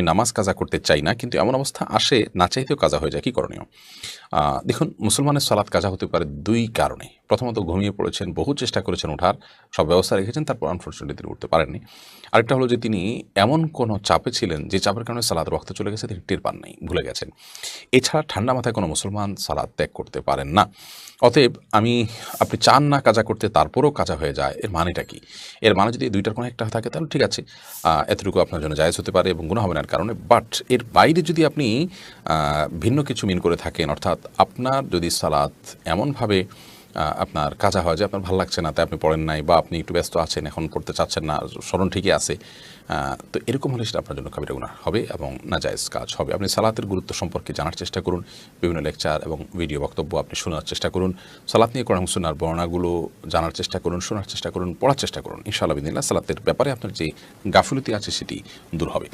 নামাজ কাজা করতে চাই না, কিন্তু এমন অবস্থা আসে না চাইতেও কাজা হয়ে যায়, কী করণীয়? দেখুন, মুসলমানের সালাত কাজা হতে পারে দুই কারণে। প্রথমত, ঘুমিয়ে পড়েছেন, বহু চেষ্টা করেছেন ওঠার, সব ব্যবস্থা রেখেছেন, তারপর আনফর্চুনেটলি তিনি উঠতে পারেননি। আরেকটা হলো যে তিনি এমন কোনো চাপে ছিলেন যে চাপের কারণে সালাতের ওয়াক্ত চলে গেছে, তিনি টের পান নাই, ভুলে গেছেন। এছাড়া ঠান্ডা মাথায় কোনো মুসলমান সালাত ত্যাগ করতে পারেন না। অতএব আপনি চান না কাজা করতে, তারপরেও কাজা হয়ে যায়, এর মানেটা কি? এর মানে যদি এই দুইটার কোনো একটা থাকে তাহলে ঠিক আছে, এতটুকু আপনার জন্য জায়েজ হতে পারে এবং গুনাহ হবে না এর কারণে। বাট এর বাইরে যদি আপনি ভিন্ন কিছু মিন করে থাকেন, অর্থাৎ আপনার যদি সালাত এমনভাবে আপনার কাজা হয় যে আপনার ভালো লাগছে না, তাই আপনি পড়েন নাই, বা আপনি একটু ব্যস্ত আছেন, এখন পড়তে চাচ্ছেন না, স্মরণ ঠিকই আছে, তো এরকম হলে সেটা আপনার জন্য কাবিরা গুনাহ হবে এবং নাজায়েজ কাজ হবে। আপনি সালাতের গুরুত্ব সম্পর্কে জানার চেষ্টা করুন, বিভিন্ন লেকচার এবং ভিডিও বক্তব্য আপনি শোনার চেষ্টা করুন, সালাত নিয়ে কোরআন সুন্নাহর বর্ণনাগুলো জানার চেষ্টা করুন, শোনার চেষ্টা করুন, পড়ার চেষ্টা করুন। ইনশাআল্লাহ বিদিনিল্লাহ সালাতের ব্যাপারে আপনার যে গাফিলতি আছে সেটি দূর হবে।